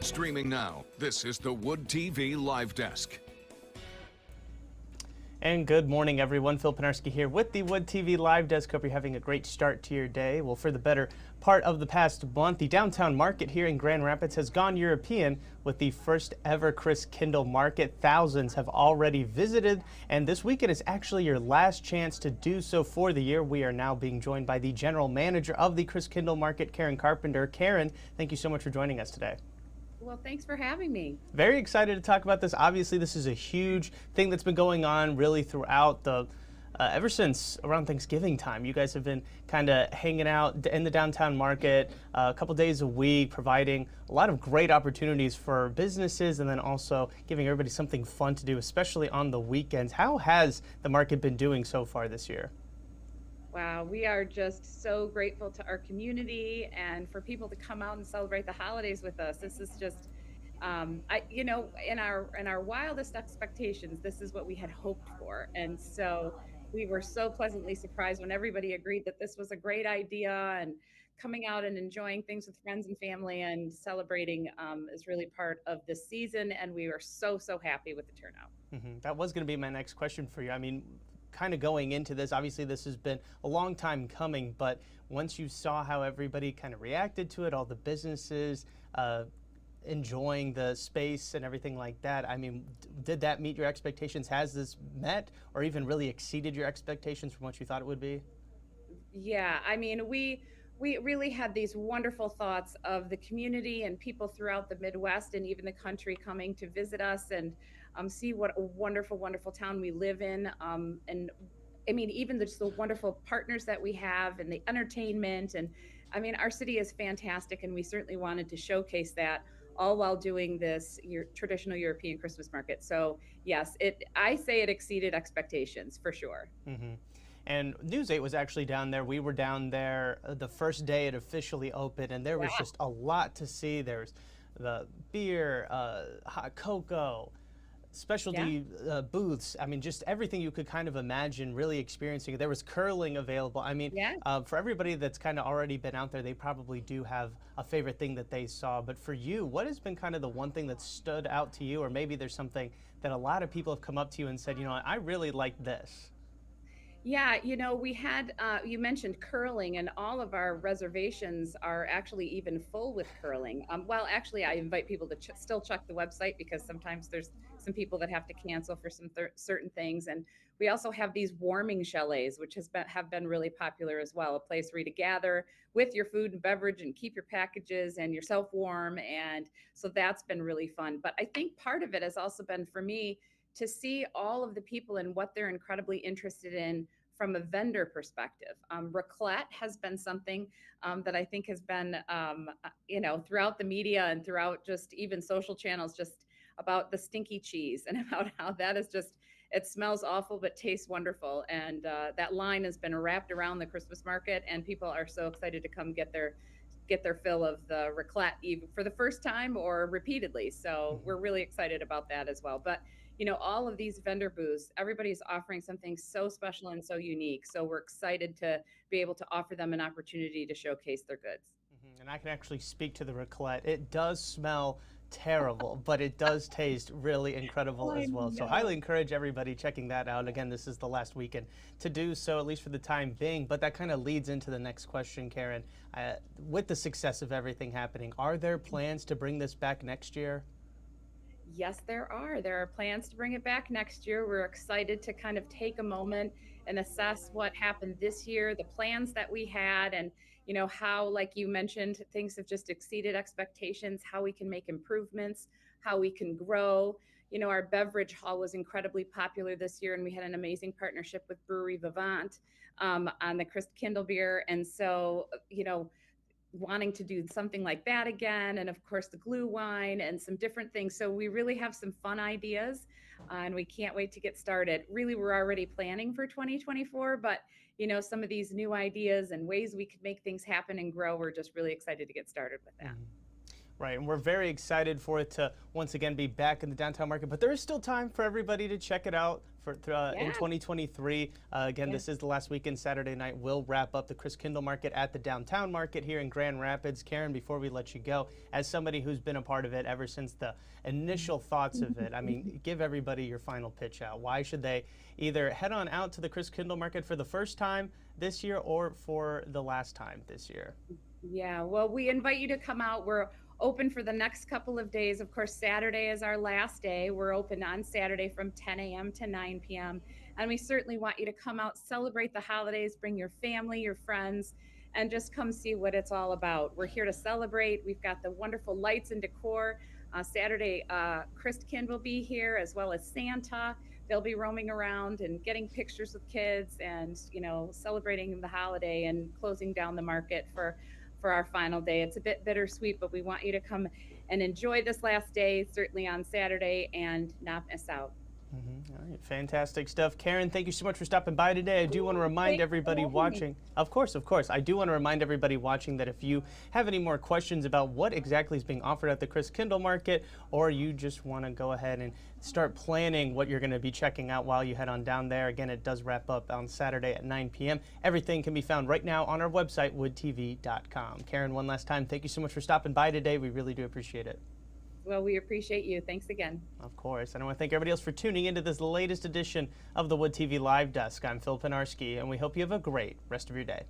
Streaming now, this is the Wood TV Live Desk. And good morning, everyone. Phil Penarski here with the Wood TV Live Desk. Hope you're having a great start to your day. Well, for the better part of the past month, the downtown market here in Grand Rapids has gone European with the first ever Christkindl Market. Thousands have already visited, and this weekend is actually your last chance to do so for the year. We are now being joined by the general manager of the Christkindl Market, Karen Carpenter. Karen, thank you so much for joining us today. Well, thanks for having me. Very excited to talk about this. Obviously, this is a huge thing that's been going on really throughout the, ever since around Thanksgiving time. You guys have been kind of hanging out in the downtown market a couple days a week, providing a lot of great opportunities for businesses and then also giving everybody something fun to do, especially on the weekends. How has the market been doing so far this year? Wow, we are just so grateful to our community and for people to come out and celebrate the holidays with us. This is just, in our wildest expectations, this is what we had hoped for, and so we were so pleasantly surprised when everybody agreed that this was a great idea, and coming out and enjoying things with friends and family and celebrating is really part of this season, and we are so happy with the turnout. That was going to be my next question for you. I mean, kind of going into this, obviously this has been a long time coming, but once you saw how everybody kind of reacted to it, all the businesses enjoying the space and everything like that, I mean, did that meet your expectations? Has this met or even really exceeded your expectations from what you thought it would be? Yeah, I mean, we really had these wonderful thoughts of the community and people throughout the Midwest and even the country coming to visit us and see what a wonderful town we live in. And I mean, even just the wonderful partners that we have and the entertainment. And I mean, our city is fantastic, and we certainly wanted to showcase that all while doing this traditional European Christmas market. So yes, I say it exceeded expectations for sure. And News 8 was actually down there. We were down there the first day it officially opened, and there was just a lot to see. There's the beer, hot cocoa, specialty booths. I mean, just everything you could kind of imagine really experiencing. There was curling available. I mean, for everybody that's kind of already been out there, they probably do have a favorite thing that they saw. But for you, what has been kind of the one thing that stood out to you? Or maybe there's something that a lot of people have come up to you and said, you know, I really like this. Yeah, we had, you mentioned curling, and all of our reservations are actually even full with curling. Well, actually, I invite people to still check the website because sometimes there's some people that have to cancel for some certain things. And we also have these warming chalets, which have been really popular as well, a place for you to gather with your food and beverage and keep your packages and yourself warm. And so that's been really fun. But I think part of it has also been for me to see all of the people and what they're incredibly interested in from a vendor perspective. Raclette has been something that I think has been, throughout the media and throughout just even social channels, just about the stinky cheese and about how that is just, it smells awful but tastes wonderful. And that line has been wrapped around the Christmas market, and people are so excited to come get their fill of the raclette even for the first time or repeatedly. So we're really excited about that as well. But all of these vendor booths, everybody's offering something so special and so unique. So we're excited to be able to offer them an opportunity to showcase their goods. And I can actually speak to the raclette. It does smell terrible, but it does taste really incredible as well. So highly encourage everybody checking that out. Again, this is the last weekend to do so, at least for the time being. But that kind of leads into the next question, Karen. With the success of everything happening, are there plans to bring this back next year? Yes, there are. There are plans to bring it back next year. We're excited to kind of take a moment and assess what happened this year, the plans that we had, and how, like you mentioned, things have just exceeded expectations, how we can make improvements, how we can grow. Our beverage hall was incredibly popular this year, and we had an amazing partnership with Brewery Vivant on the Christkindl beer. And so, wanting to do something like that again, and of course the glue wine and some different things. So we really have some fun ideas, and we can't wait to get started. Really, we're already planning for 2024, but some of these new ideas and ways we could make things happen and grow, we're just really excited to get started with that. Right, and we're very excited for it to once again be back in the downtown market. But there is still time for everybody to check it out in 2023. Again, this is the last weekend. Saturday night will wrap up the Christkindl Market at the downtown market here in Grand Rapids. Karen, before we let you go, as somebody who's been a part of it ever since the initial thoughts of it, I mean, give everybody your final pitch out. Why should they either head on out to the Christkindl Market for the first time this year or for the last time this year? Yeah, well, we invite you to come out. We're open for the next couple of days. Of course, Saturday is our last day. We're open on Saturday from 10 a.m. to 9 p.m. And we certainly want you to come out, celebrate the holidays, bring your family, your friends, and just come see what it's all about. We're here to celebrate. We've got the wonderful lights and decor. Saturday, Christkind will be here, as well as Santa. They'll be roaming around and getting pictures with kids and, you know, celebrating the holiday and closing down the market for our final day. It's a bit bittersweet, but we want you to come and enjoy this last day, certainly on Saturday, and not miss out. All right, fantastic stuff. Karen, thank you so much for stopping by today. I do want to remind everybody watching, of course, I do want to remind everybody watching that if you have any more questions about what exactly is being offered at the Christkindl Market, or you just want to go ahead and start planning what you're going to be checking out while you head on down there. Again, it does wrap up on Saturday at 9 p.m. Everything can be found right now on our website, woodtv.com. Karen, one last time, thank you so much for stopping by today. We really do appreciate it. Well, we appreciate you. Thanks again. Of course. And I want to thank everybody else for tuning into this latest edition of the Wood TV Live Desk. I'm Phil Pinarski, and we hope you have a great rest of your day.